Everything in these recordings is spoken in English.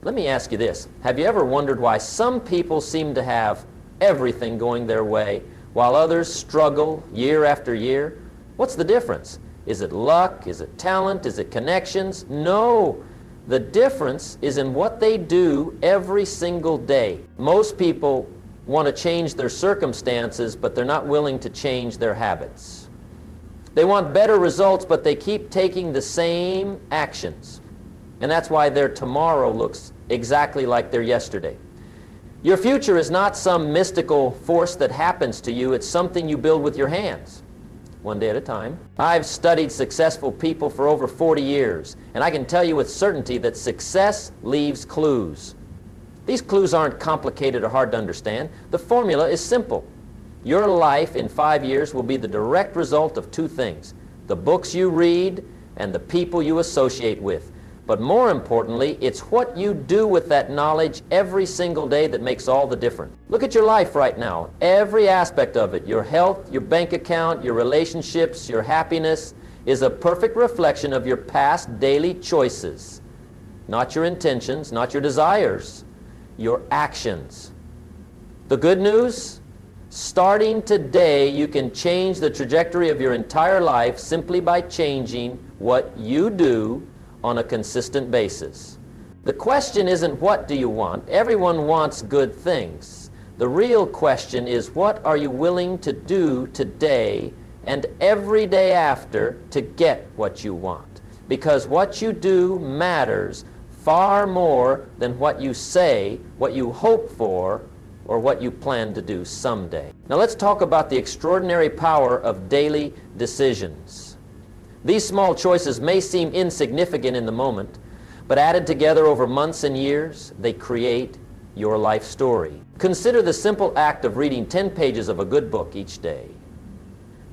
Let me ask you this. Have you ever wondered why some people seem to have everything going their way while others struggle year after year? What's the difference? Is it luck? Is it talent? Is it connections? No. The difference is in what they do every single day. Most people want to change their circumstances, but they're not willing to change their habits. They want better results, but they keep taking the same actions. And that's why their tomorrow looks exactly like their yesterday. Your future is not some mystical force that happens to you. It's something you build with your hands, one day at a time. I've studied successful people for over 40 years, and I can tell you with certainty that success leaves clues. These clues aren't complicated or hard to understand. The formula is simple. Your life in 5 years will be the direct result of two things: the books you read and the people you associate with. But more importantly, it's what you do with that knowledge every single day that makes all the difference. Look at your life right now. Every aspect of it, your health, your bank account, your relationships, your happiness, is a perfect reflection of your past daily choices. Not your intentions, not your desires, your actions. The good news? Starting today, you can change the trajectory of your entire life simply by changing what you do on a consistent basis. The question isn't what do you want. Everyone wants good things. The real question is, what are you willing to do today and every day after to get what you want? Because what you do matters far more than what you say, what you hope for, or what you plan to do someday. Now let's talk about the extraordinary power of daily decisions. These small choices may seem insignificant in the moment, but added together over months and years, they create your life story. Consider the simple act of reading 10 pages of a good book each day.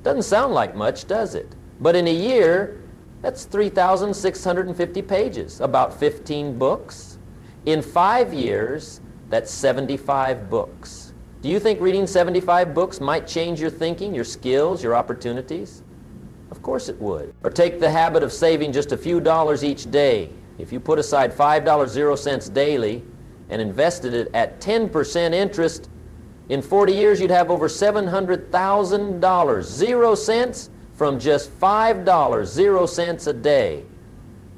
Doesn't sound like much, does it? But in a year, that's 3,650 pages, about 15 books. In 5 years, that's 75 books. Do you think reading 75 books might change your thinking, your skills, your opportunities? Of course it would. Or take the habit of saving just a few dollars each day. If you put aside $5.00 daily and invested it at 10% interest, in 40 years you'd have over $700,000, 0 cents from just $5.00 a day.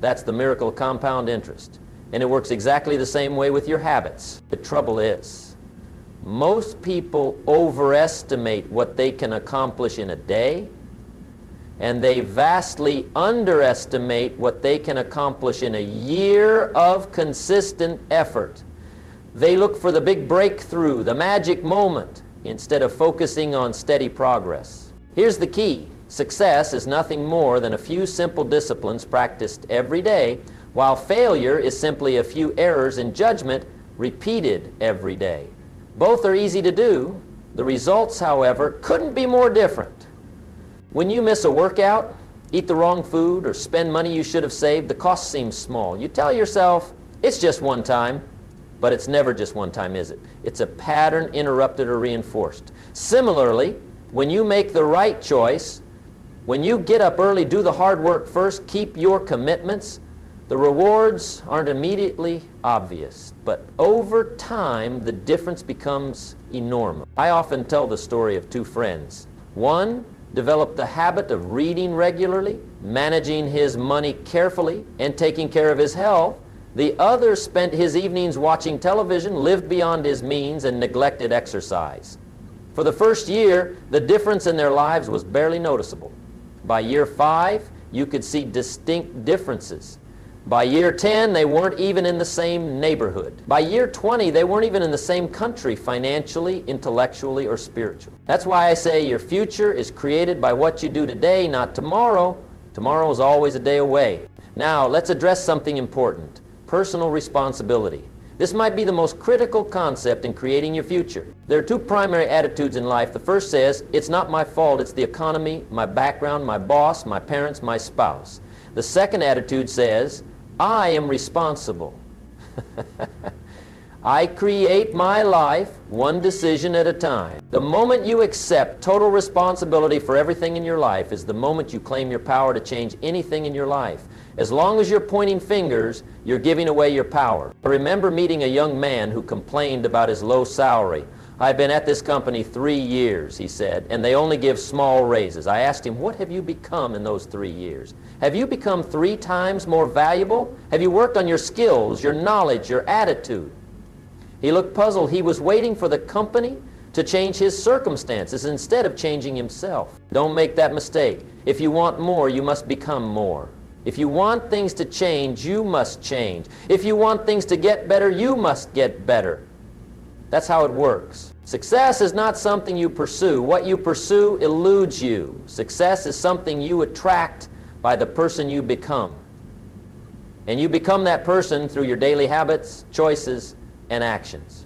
That's the miracle of compound interest. And it works exactly the same way with your habits. The trouble is, most people overestimate what they can accomplish in a day, and they vastly underestimate what they can accomplish in a year of consistent effort. They look for the big breakthrough, the magic moment, instead of focusing on steady progress. Here's the key. Success is nothing more than a few simple disciplines practiced every day, while failure is simply a few errors in judgment repeated every day. Both are easy to do. The results, however, couldn't be more different. When you miss a workout, eat the wrong food, or spend money you should have saved, the cost seems small. You tell yourself, it's just one time, but it's never just one time, is it? It's a pattern interrupted or reinforced. Similarly, when you make the right choice, when you get up early, do the hard work first, keep your commitments, the rewards aren't immediately obvious, but over time, the difference becomes enormous. I often tell the story of two friends. One developed the habit of reading regularly, managing his money carefully, and taking care of his health. The other spent his evenings watching television, lived beyond his means, and neglected exercise. For the first year, the difference in their lives was barely noticeable. By year 5, you could see distinct differences. By year 10, they weren't even in the same neighborhood. By year 20, they weren't even in the same country financially, intellectually, or spiritually. That's why I say your future is created by what you do today, not tomorrow. Tomorrow is always a day away. Now, let's address something important: personal responsibility. This might be the most critical concept in creating your future. There are two primary attitudes in life. The first says, it's not my fault, it's the economy, my background, my boss, my parents, my spouse. The second attitude says, I am responsible. I create my life one decision at a time. The moment you accept total responsibility for everything in your life is the moment you claim your power to change anything in your life. As long as you're pointing fingers, you're giving away your power. I remember meeting a young man who complained about his low salary. "I've been at this company 3 years," he said, "and they only give small raises." I asked him, "What have you become in those 3 years? Have you become 3 times more valuable? Have you worked on your skills, your knowledge, your attitude?" He looked puzzled. He was waiting for the company to change his circumstances instead of changing himself. Don't make that mistake. If you want more, you must become more. If you want things to change, you must change. If you want things to get better, you must get better. That's how it works. Success is not something you pursue. What you pursue eludes you. Success is something you attract by the person you become. And you become that person through your daily habits, choices, and actions.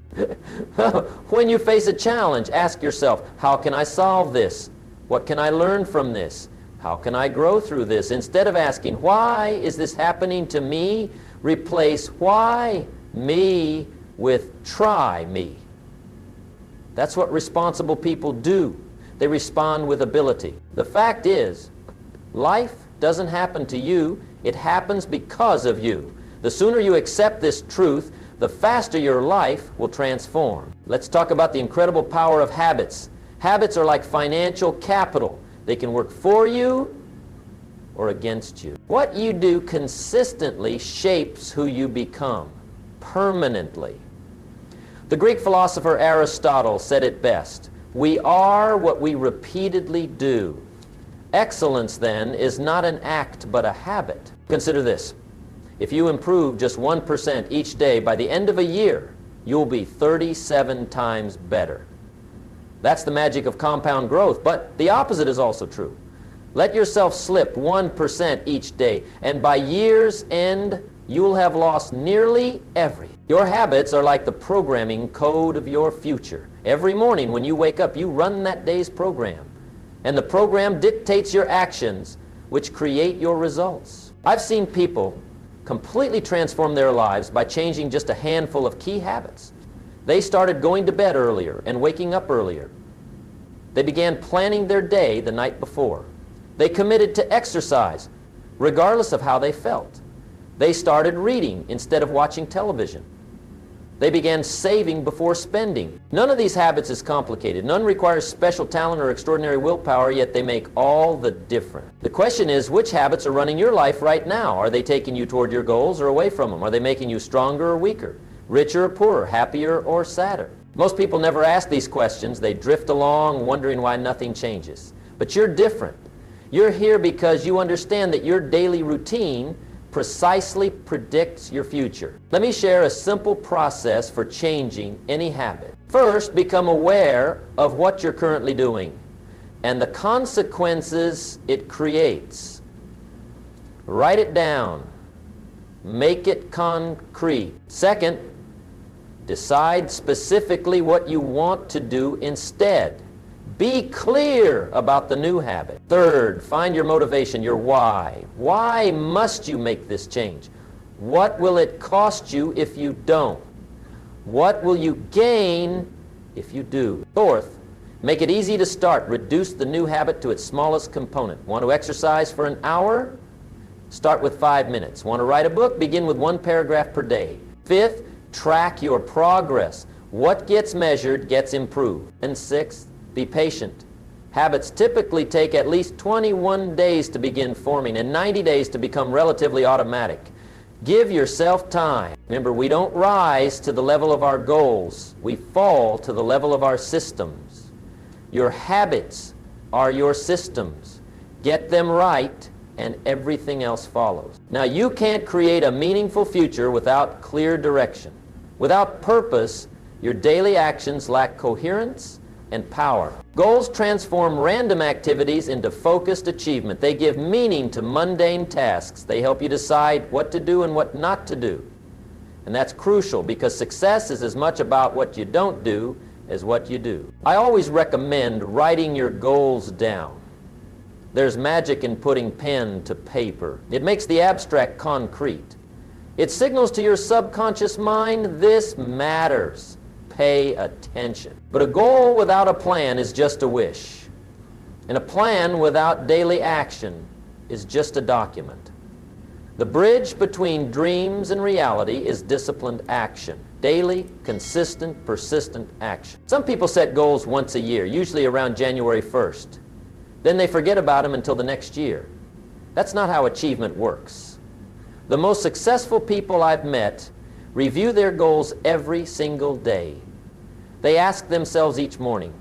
When you face a challenge, ask yourself, how can I solve this? What can I learn from this? How can I grow through this? Instead of asking, why is this happening to me? Replace why me with try me. That's what responsible people do. They respond with ability. The fact is, life doesn't happen to you. It happens because of you. The sooner you accept this truth, the faster your life will transform. Let's talk about the incredible power of habits. Habits are like financial capital. They can work for you or against you. What you do consistently shapes who you become, permanently. The Greek philosopher Aristotle said it best, "We are what we repeatedly do." Excellence, then, is not an act but a habit. Consider this. If you improve just 1% each day, by the end of a year, you'll be 37 times better. That's the magic of compound growth, but the opposite is also true. Let yourself slip 1% each day, and by year's end, you'll have lost nearly everything. Your habits are like the programming code of your future. Every morning when you wake up, you run that day's program, and the program dictates your actions, which create your results. I've seen people completely transform their lives by changing just a handful of key habits. They started going to bed earlier and waking up earlier. They began planning their day the night before. They committed to exercise, regardless of how they felt. They started reading instead of watching television. They began saving before spending. None of these habits is complicated. None requires special talent or extraordinary willpower, yet they make all the difference. The question is, which habits are running your life right now? Are they taking you toward your goals or away from them? Are they making you stronger or weaker? Richer or poorer, happier or sadder? Most people never ask these questions. They drift along wondering why nothing changes. But you're different. You're here because you understand that your daily routine precisely predicts your future. Let me share a simple process for changing any habit. First, become aware of what you're currently doing and the consequences it creates. Write it down. Make it concrete. Second, decide specifically what you want to do instead. Be clear about the new habit. Third, find your motivation, your why. Why must you make this change? What will it cost you if you don't? What will you gain if you do? Fourth, make it easy to start. Reduce the new habit to its smallest component. Want to exercise for an hour? Start with 5 minutes. Want to write a book? Begin with 1 paragraph per day. Fifth, track your progress. What gets measured gets improved. And sixth, be patient. Habits typically take at least 21 days to begin forming and 90 days to become relatively automatic. Give yourself time. Remember, we don't rise to the level of our goals. We fall to the level of our systems. Your habits are your systems. Get them right, and everything else follows. Now, you can't create a meaningful future without clear direction. Without purpose, your daily actions lack coherence and power. Goals transform random activities into focused achievement. They give meaning to mundane tasks. They help you decide what to do and what not to do. And that's crucial because success is as much about what you don't do as what you do. I always recommend writing your goals down. There's magic in putting pen to paper. It makes the abstract concrete. It signals to your subconscious mind, this matters. Pay attention. But a goal without a plan is just a wish. And a plan without daily action is just a document. The bridge between dreams and reality is disciplined action. Daily, consistent, persistent action. Some people set goals once a year, usually around January 1st. Then they forget about them until the next year. That's not how achievement works. The most successful people I've met review their goals every single day. They ask themselves each morning,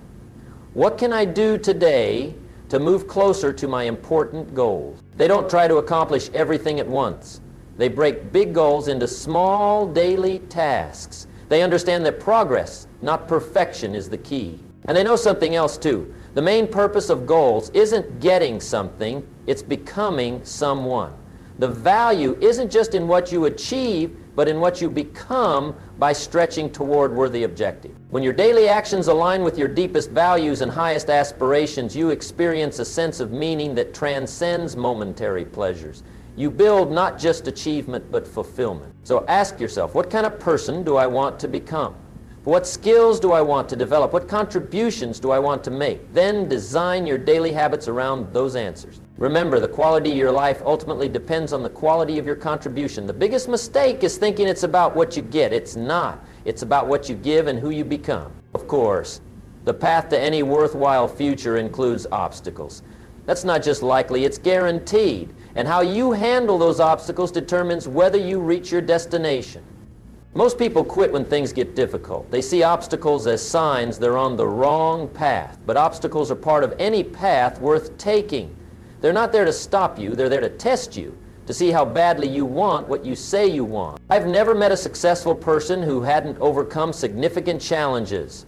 what can I do today to move closer to my important goals? They don't try to accomplish everything at once. They break big goals into small daily tasks. They understand that progress, not perfection, is the key. And they know something else too. The main purpose of goals isn't getting something, it's becoming someone. The value isn't just in what you achieve, but in what you become by stretching toward worthy objective. When your daily actions align with your deepest values and highest aspirations, you experience a sense of meaning that transcends momentary pleasures. You build not just achievement, but fulfillment. So ask yourself, what kind of person do I want to become? What skills do I want to develop? What contributions do I want to make? Then design your daily habits around those answers. Remember, the quality of your life ultimately depends on the quality of your contribution. The biggest mistake is thinking it's about what you get. It's not. It's about what you give and who you become. Of course, the path to any worthwhile future includes obstacles. That's not just likely, it's guaranteed. And how you handle those obstacles determines whether you reach your destination. Most people quit when things get difficult. They see obstacles as signs they're on the wrong path. But obstacles are part of any path worth taking. They're not there to stop you, they're there to test you, to see how badly you want what you say you want. I've never met a successful person who hadn't overcome significant challenges.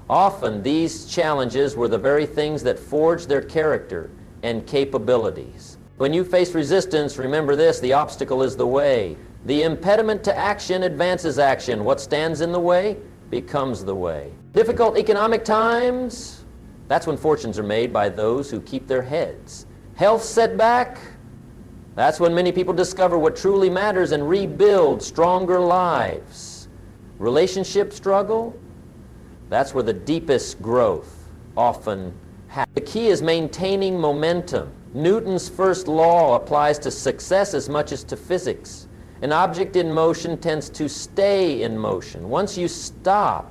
Often these challenges were the very things that forged their character and capabilities. When you face resistance, remember this: the obstacle is the way. The impediment to action advances action. What stands in the way becomes the way. Difficult economic times, that's when fortunes are made by those who keep their heads. Health setback, that's when many people discover what truly matters and rebuild stronger lives. Relationship struggle, that's where the deepest growth often happens. The key is maintaining momentum. Newton's first law applies to success as much as to physics. An object in motion tends to stay in motion. Once you stop,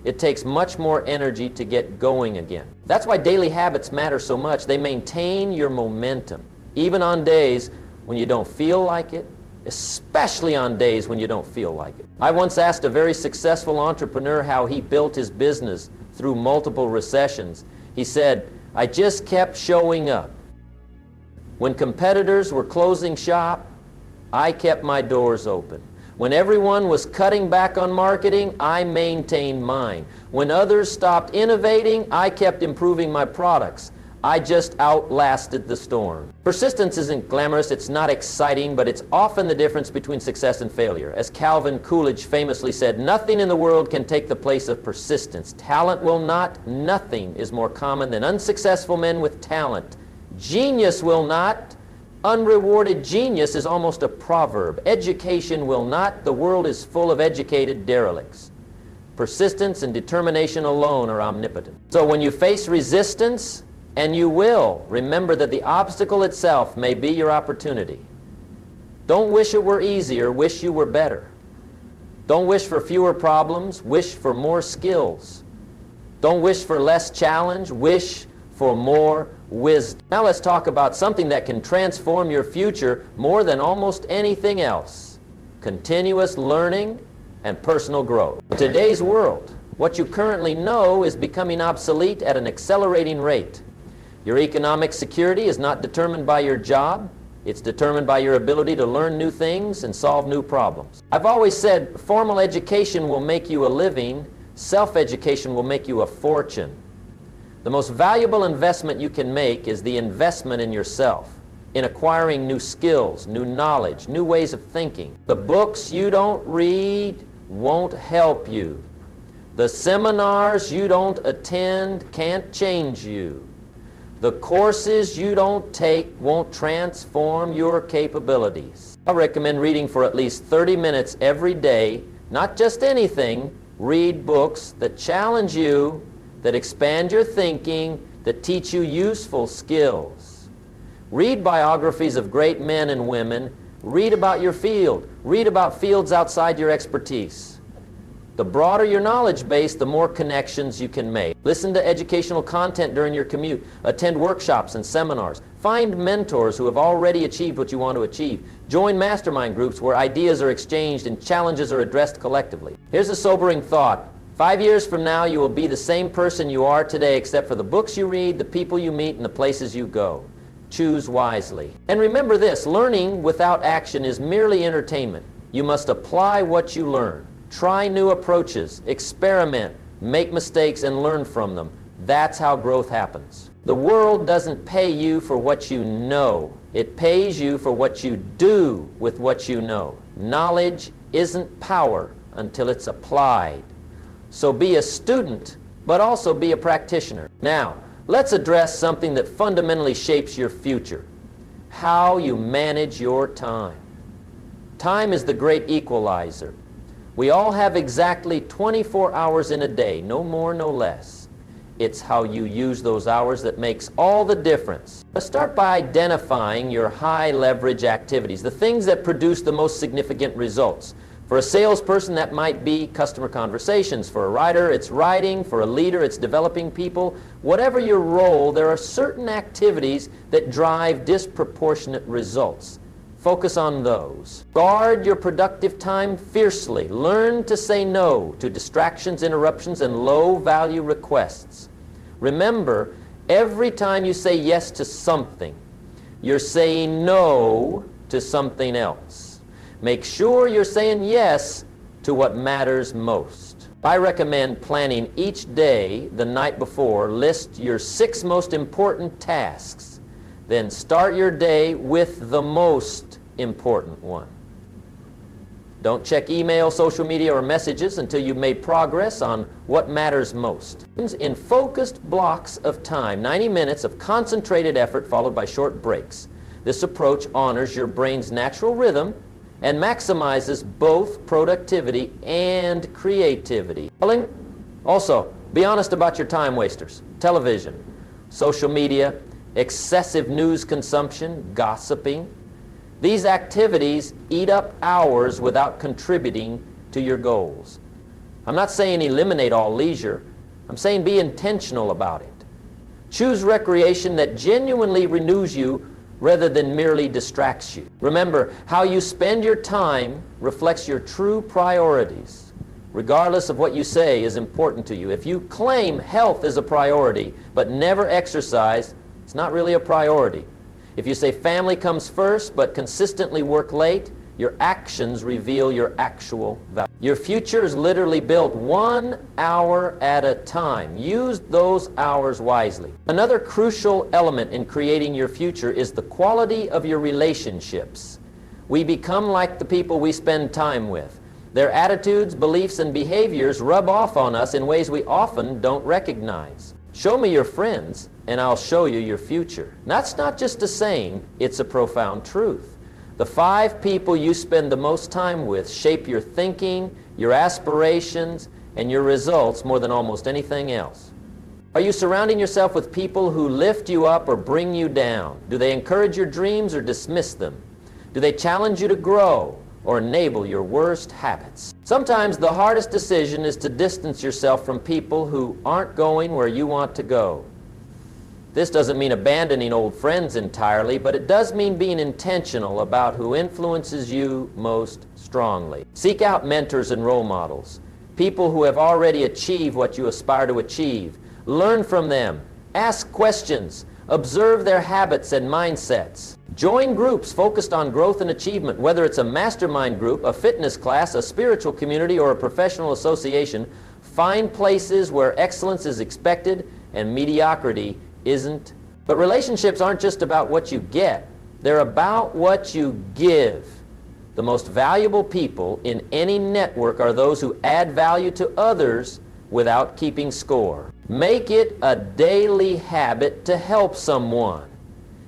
it takes much more energy to get going again. That's why daily habits matter so much. They maintain your momentum, even on days when you don't feel like it, especially on days when you don't feel like it. I once asked a very successful entrepreneur how he built his business through multiple recessions. He said, "I just kept showing up. When competitors were closing shop, I kept my doors open. When everyone was cutting back on marketing, I maintained mine. When others stopped innovating, I kept improving my products. I just outlasted the storm." Persistence isn't glamorous, it's not exciting, but it's often the difference between success and failure. As Calvin Coolidge famously said, "Nothing in the world can take the place of persistence. Talent will not. Nothing is more common than unsuccessful men with talent. Genius will not. Unrewarded genius is almost a proverb. Education will not. The world is full of educated derelicts." Persistence and determination alone are omnipotent. So when you face resistance, and you will, remember that the obstacle itself may be your opportunity. Don't wish it were easier, wish you were better. Don't wish for fewer problems, wish for more skills. Don't wish for less challenge, wish for more wisdom. Now let's talk about something that can transform your future more than almost anything else: continuous learning and personal growth. In today's world, what you currently know is becoming obsolete at an accelerating rate. Your economic security is not determined by your job. It's determined by your ability to learn new things and solve new problems. I've always said formal education will make you a living, self-education will make you a fortune. The most valuable investment you can make is the investment in yourself, in acquiring new skills, new knowledge, new ways of thinking. The books you don't read won't help you. The seminars you don't attend can't change you. The courses you don't take won't transform your capabilities. I recommend reading for at least 30 minutes every day, not just anything. Read books that challenge you, that expand your thinking, that teach you useful skills. Read biographies of great men and women Read about your field. Read about fields outside your expertise. The broader your knowledge base, the more connections you can make. Listen to educational content during your commute. Attend workshops and seminars. Find mentors who have already achieved what you want to achieve. Join mastermind groups where ideas are exchanged and challenges are addressed collectively. Here's a sobering thought. 5 years from now, you will be the same person you are today, except for the books you read, the people you meet, and the places you go. Choose wisely. And remember this, learning without action is merely entertainment. You must apply what you learn. Try new approaches, experiment, make mistakes, and learn from them. That's how growth happens. The world doesn't pay you for what you know. It pays you for what you do with what you know. Knowledge isn't power until it's applied. So be a student, but also be a practitioner. Now, let's address something that fundamentally shapes your future. How you manage your time. Time is the great equalizer. We all have exactly 24 hours in a day, no more, no less. It's how you use those hours that makes all the difference. Let's start by identifying your high leverage activities, the things that produce the most significant results. For a salesperson, that might be customer conversations. For a writer, it's writing. For a leader, it's developing people. Whatever your role, there are certain activities that drive disproportionate results. Focus on those. Guard your productive time fiercely. Learn to say no to distractions, interruptions, and low-value requests. Remember, every time you say yes to something, you're saying no to something else. Make sure you're saying yes to what matters most. I recommend planning each day the night before. List your 6 most important tasks. Then start your day with the most important one. Don't check email, social media, or messages until you've made progress on what matters most. In focused blocks of time, 90 minutes of concentrated effort followed by short breaks. This approach honors your brain's natural rhythm and maximizes both productivity and creativity. Also, be honest about your time wasters. Television, social media, excessive news consumption, gossiping. These activities eat up hours without contributing to your goals. I'm not saying eliminate all leisure. I'm saying be intentional about it. Choose recreation that genuinely renews you rather than merely distracts you. Remember, how you spend your time reflects your true priorities. Regardless of what you say is important to you. If you claim health is a priority but never exercise, it's not really a priority. If you say family comes first but consistently work late, your actions reveal your actual value. Your future is literally built 1 hour at a time. Use those hours wisely. Another crucial element in creating your future is the quality of your relationships. We become like the people we spend time with. Their attitudes, beliefs, and behaviors rub off on us in ways we often don't recognize. Show me your friends, and I'll show you your future. That's not just a saying, it's a profound truth. The 5 people you spend the most time with shape your thinking, your aspirations, and your results more than almost anything else. Are you surrounding yourself with people who lift you up or bring you down? Do they encourage your dreams or dismiss them? Do they challenge you to grow or enable your worst habits? Sometimes the hardest decision is to distance yourself from people who aren't going where you want to go. This doesn't mean abandoning old friends entirely, but it does mean being intentional about who influences you most strongly. Seek out mentors and role models, people who have already achieved what you aspire to achieve. Learn from them. Ask questions. Observe their habits and mindsets. Join groups focused on growth and achievement, whether it's a mastermind group, a fitness class, a spiritual community, or a professional association. Find places where excellence is expected and mediocrity isn't. But relationships aren't just about what you get. They're about what you give. The most valuable people in any network are those who add value to others without keeping score. Make it a daily habit to help someone.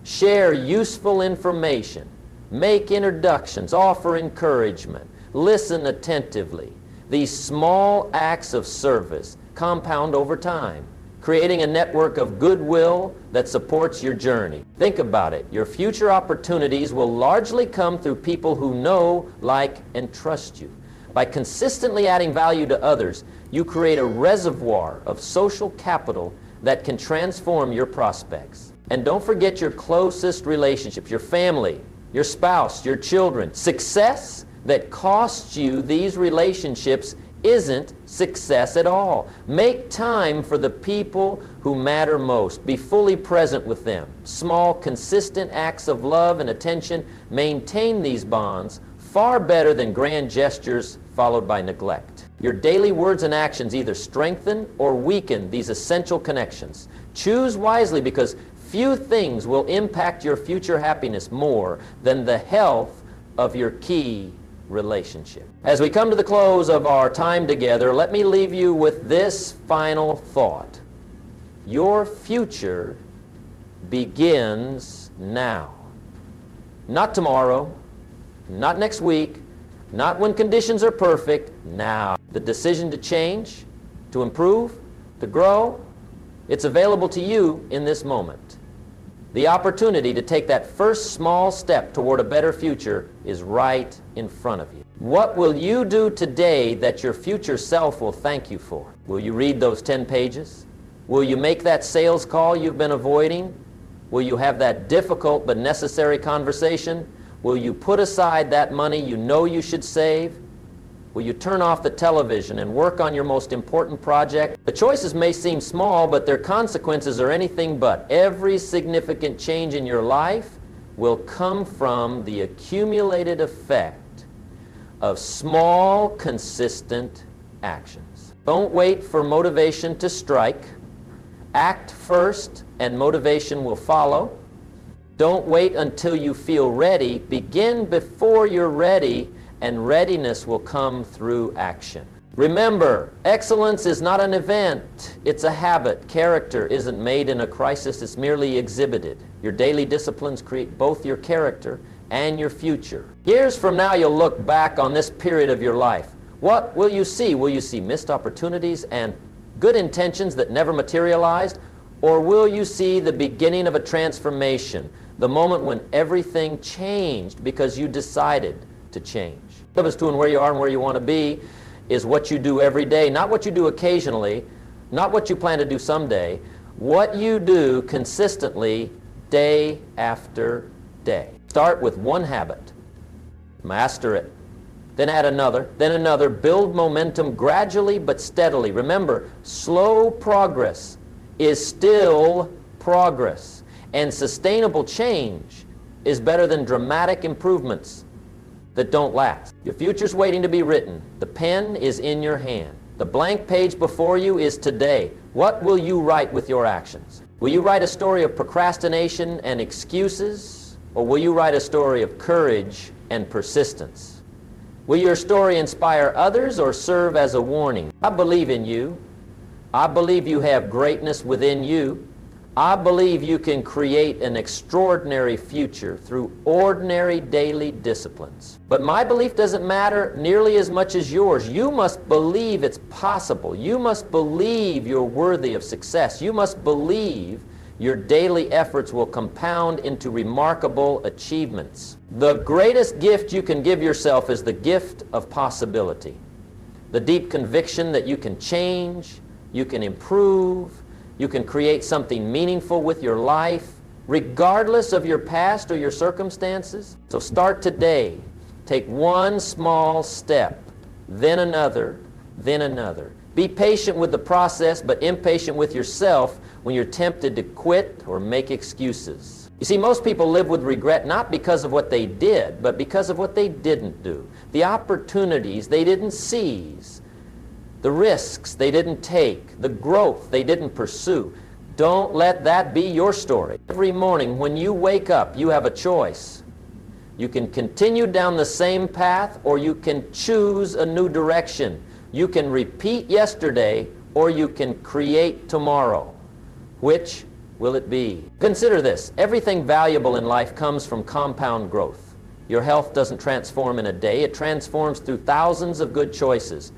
Share useful information. Make introductions. Offer encouragement. Listen attentively. These small acts of service compound over time, creating a network of goodwill that supports your journey. Think about it. Your future opportunities will largely come through people who know, like, and trust you. By consistently adding value to others, you create a reservoir of social capital that can transform your prospects. And don't forget your closest relationships, your family, your spouse, your children. Success that costs you these relationships isn't success at all. Make time for the people who matter most. Be fully present with them. Small, consistent acts of love and attention maintain these bonds far better than grand gestures followed by neglect. Your daily words and actions either strengthen or weaken these essential connections. Choose wisely, because few things will impact your future happiness more than the health of your key relationship. As we come to the close of our time together, let me leave you with this final thought. Your future begins now. Not tomorrow, not next week, not when conditions are perfect, now. The decision to change, to improve, to grow, it's available to you in this moment. The opportunity to take that first small step toward a better future is right in front of you. What will you do today that your future self will thank you for? Will you read those 10 pages? Will you make that sales call you've been avoiding? Will you have that difficult but necessary conversation? Will you put aside that money you know you should save? Will you turn off the television and work on your most important project? The choices may seem small, but their consequences are anything but. Every significant change in your life will come from the accumulated effect of small, consistent actions. Don't wait for motivation to strike. Act first, and motivation will follow. Don't wait until you feel ready. Begin before you're ready, and readiness will come through action. Remember, excellence is not an event, it's a habit. Character isn't made in a crisis, it's merely exhibited. Your daily disciplines create both your character and your future. Years from now, you'll look back on this period of your life. What will you see? Will you see missed opportunities and good intentions that never materialized? Or will you see the beginning of a transformation, the moment when everything changed because you decided to change? Of us doing where you are and where you want to be is what you do every day, not what you do occasionally, not what you plan to do someday, what you do consistently day after day. Start with one habit, master it, then add another, then another. Build momentum gradually but steadily. Remember, slow progress is still progress, and sustainable change is better than dramatic improvements that don't last. Your future's waiting to be written. The pen is in your hand. The blank page before you is today. What will you write with your actions? Will you write a story of procrastination and excuses, or will you write a story of courage and persistence? Will your story inspire others or serve as a warning? I believe in you. I believe you have greatness within you. I believe you can create an extraordinary future through ordinary daily disciplines. But my belief doesn't matter nearly as much as yours. You must believe it's possible. You must believe you're worthy of success. You must believe your daily efforts will compound into remarkable achievements. The greatest gift you can give yourself is the gift of possibility. The deep conviction that you can change, you can improve, you can create something meaningful with your life, regardless of your past or your circumstances. So start today. Take one small step, then another, then another. Be patient with the process, but impatient with yourself when you're tempted to quit or make excuses. You see, most people live with regret not because of what they did, but because of what they didn't do. The opportunities they didn't seize, the risks they didn't take, the growth they didn't pursue. Don't let that be your story. Every morning when you wake up, you have a choice. You can continue down the same path, or you can choose a new direction. You can repeat yesterday, or you can create tomorrow. Which will it be? Consider this. Everything valuable in life comes from compound growth. Your health doesn't transform in a day. It transforms through thousands of good choices.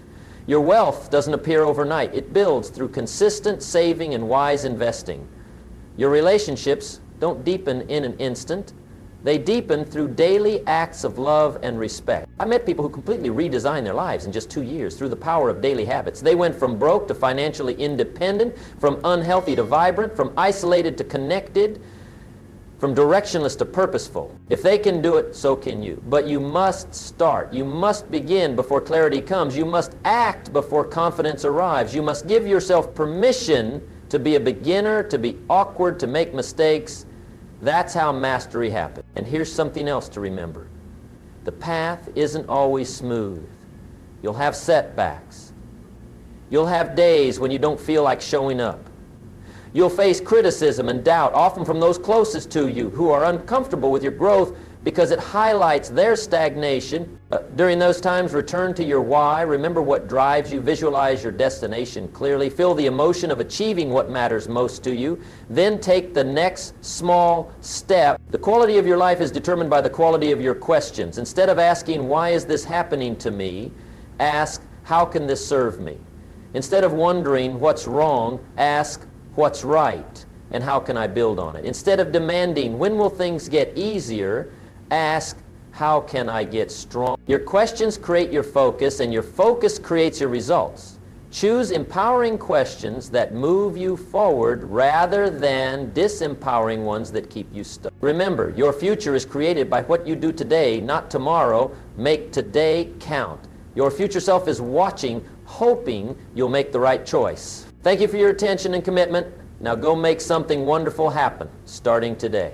Your wealth doesn't appear overnight. It builds through consistent saving and wise investing. Your relationships don't deepen in an instant. They deepen through daily acts of love and respect. I met people who completely redesigned their lives in just 2 years through the power of daily habits. They went from broke to financially independent, from unhealthy to vibrant, from isolated to connected, from directionless to purposeful. If they can do it, so can you. But you must start. You must begin before clarity comes. You must act before confidence arrives. You must give yourself permission to be a beginner, to be awkward, to make mistakes. That's how mastery happens. And here's something else to remember. The path isn't always smooth. You'll have setbacks. You'll have days when you don't feel like showing up. You'll face criticism and doubt, often from those closest to you who are uncomfortable with your growth because it highlights their stagnation. During those times, return to your why. Remember what drives you. Visualize your destination clearly. Feel the emotion of achieving what matters most to you. Then take the next small step. The quality of your life is determined by the quality of your questions. Instead of asking, why is this happening to me? Ask, how can this serve me? Instead of wondering what's wrong, ask, what's right, and how can I build on it? Instead of demanding, when will things get easier, ask, how can I get strong? Your questions create your focus, and your focus creates your results. Choose empowering questions that move you forward rather than disempowering ones that keep you stuck. Remember, your future is created by what you do today, not tomorrow. Make today count. Your future self is watching, hoping you'll make the right choice. Thank you for your attention and commitment. Now go make something wonderful happen, starting today.